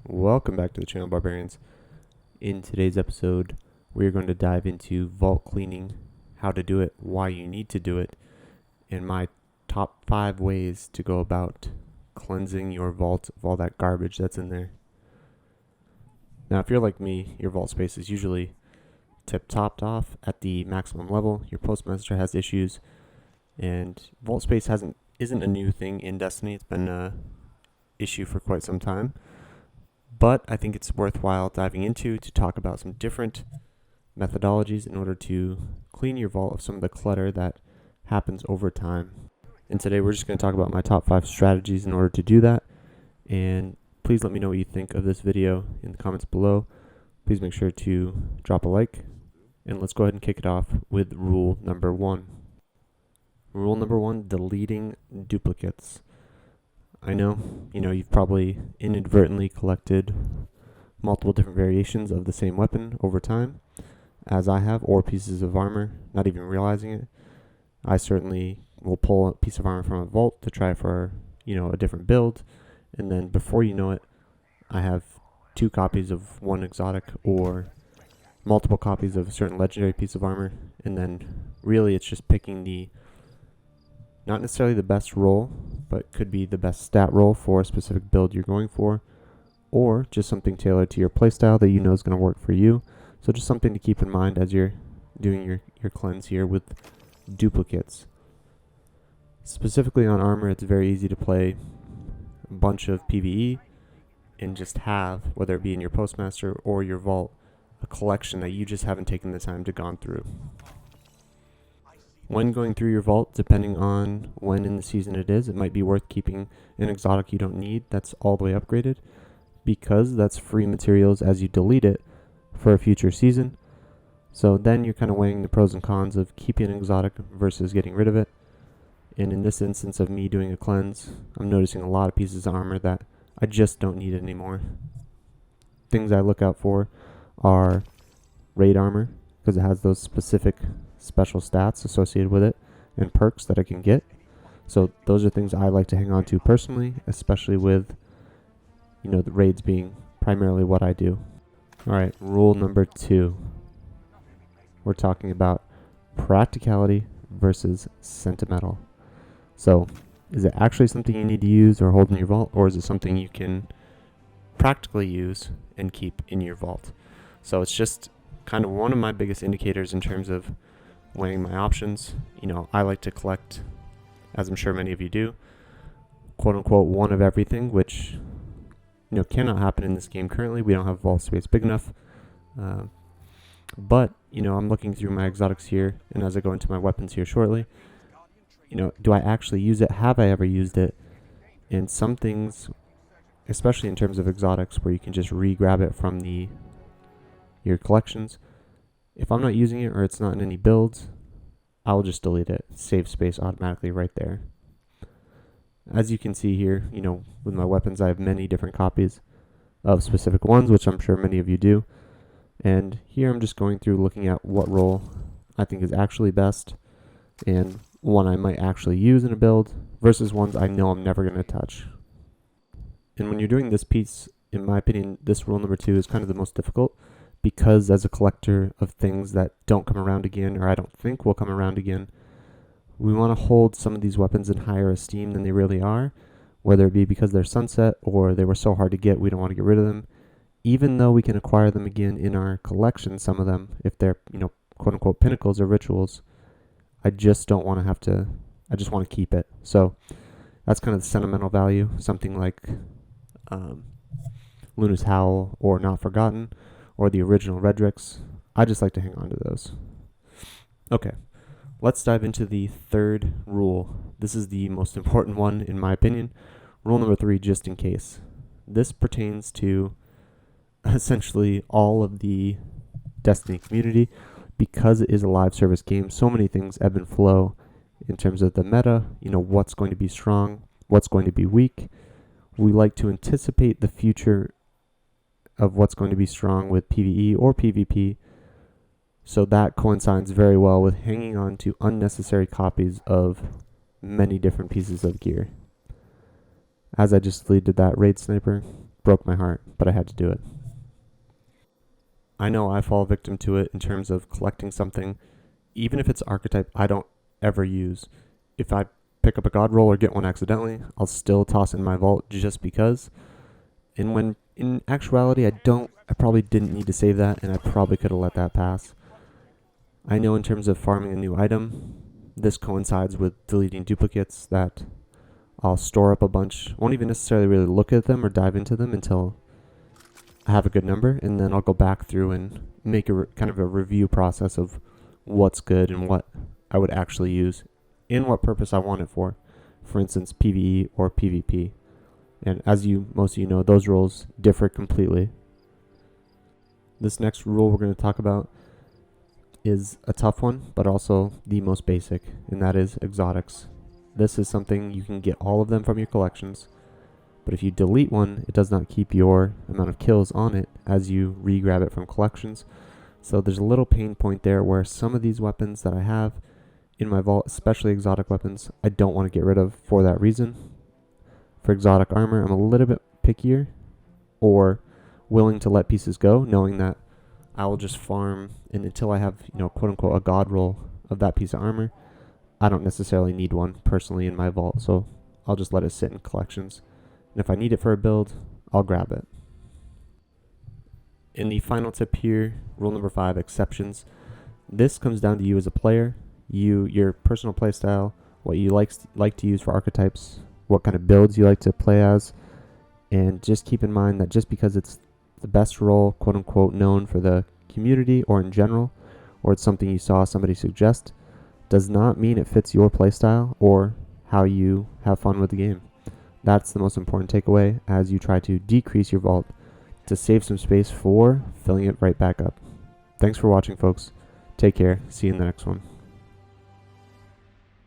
Welcome back to the channel, Barbarians. In today's episode, we are going to dive into vault cleaning, how to do it, why you need to do it, and my top 5 ways to go about cleansing your vault of all that garbage that's in there. Now, if you're like me, your vault space is usually topped off at the maximum level. Your postmaster has issues, and vault space isn't a new thing in Destiny. It's been an issue for quite some time. But I think it's worthwhile diving into to talk about some different methodologies in order to clean your vault of some of the clutter that happens over time. And today we're just going to talk about my top 5 strategies in order to do that. And please let me know what you think of this video in the comments below. Please make sure to drop a like. And let's go ahead and kick it off with rule number 1. Rule number 1, deleting duplicates. I know, you've probably inadvertently collected multiple different variations of the same weapon over time, as I have, or pieces of armor, not even realizing it. I certainly will pull a piece of armor from a vault to try for, a different build, and then before you know it, I have 2 copies of one exotic or multiple copies of a certain legendary piece of armor, and then really it's just picking not necessarily the best roll, but could be the best stat roll for a specific build you're going for, or just something tailored to your playstyle that you know is going to work for you. So just something to keep in mind as you're doing your cleanse here with duplicates. Specifically on armor, it's very easy to play a bunch of PvE and just have, whether it be in your postmaster or your vault, a collection that you just haven't taken the time to gone through. When going through your vault, depending on when in the season it is, it might be worth keeping an exotic you don't need that's all the way upgraded, because that's free materials as you delete it for a future season. So then you're kind of weighing the pros and cons of keeping an exotic versus getting rid of it. And in this instance of me doing a cleanse, I'm noticing a lot of pieces of armor that I just don't need anymore. Things I look out for are raid armor, because it has those specific special stats associated with it and perks that I can get. So those are things I like to hang on to personally, especially with the raids being primarily what I do. Alright, rule number 2. We're talking about practicality versus sentimental. So is it actually something you need to use or hold in your vault, or is it something you can practically use and keep in your vault? So it's just kind of one of my biggest indicators in terms of weighing my options. I like to collect, as I'm sure many of you do, quote unquote one of everything, which cannot happen in this game currently. We don't have vault space big enough. But I'm looking through my exotics here, and as I go into my weapons here shortly, do I actually use it? Have I ever used it? And some things, especially in terms of exotics, where you can just re-grab it from your collections, if I'm not using it or it's not in any builds, I'll just delete it. Save space automatically right there. As you can see here, with my weapons, I have many different copies of specific ones, which I'm sure many of you do. And here I'm just going through looking at what role I think is actually best and one I might actually use in a build versus ones I know I'm never going to touch. And when you're doing this piece, in my opinion, this rule number 2 is kind of the most difficult, because as a collector of things that don't come around again, or I don't think will come around again, we want to hold some of these weapons in higher esteem than they really are, whether it be because they're sunset or they were so hard to get we don't want to get rid of them, even though we can acquire them again in our collection, some of them, if they're, quote unquote pinnacles or rituals. I just don't want to have to, I just want to keep it. So that's kind of the sentimental value, something like Luna's Howl or Not Forgotten, or the original Redrix. I just like to hang on to those. Okay, let's dive into the 3rd rule. This is the most important one, in my opinion. Rule number 3, just in case. This pertains to essentially all of the Destiny community, because it is a live service game. So many things ebb and flow in terms of the meta, what's going to be strong, what's going to be weak. We like to anticipate the future of what's going to be strong with PvE or PvP, so that coincides very well with hanging on to unnecessary copies of many different pieces of gear. As I just deleted that raid sniper, broke my heart, but I had to do it. I know I fall victim to it in terms of collecting something, even if it's archetype I don't ever use. If I pick up a god roll or get one accidentally, I'll still toss it in my vault just because. And when in actuality I probably didn't need to save that, and I probably could have let that pass. I know in terms of farming a new item, this coincides with deleting duplicates, that I'll store up a bunch, won't even necessarily really look at them or dive into them until I have a good number, and then I'll go back through and make a kind of a review process of what's good and what I would actually use and what purpose I want it for instance, PvE or PvP. And as most of you know, those rules differ completely. This next rule we're going to talk about is a tough one, but also the most basic, and that is exotics. This is something you can get all of them from your collections, but if you delete one, it does not keep your amount of kills on it as you re-grab it from collections. So there's a little pain point there where some of these weapons that I have in my vault, especially exotic weapons, I don't want to get rid of for that reason. For exotic armor, I'm a little bit pickier or willing to let pieces go, knowing that I will just farm, and until I have, quote unquote, a god roll of that piece of armor, I don't necessarily need one personally in my vault, so I'll just let it sit in collections. And if I need it for a build, I'll grab it. In the final tip here, rule number 5, exceptions. This comes down to you as a player, your personal playstyle, what you like to use for archetypes, what kind of builds you like to play as, and just keep in mind that just because it's the best role, quote unquote, known for the community or in general, or it's something you saw somebody suggest, does not mean it fits your playstyle or how you have fun with the game. That's the most important takeaway as you try to decrease your vault to save some space for filling it right back up. Thanks for watching, folks. Take care. See you in the next one.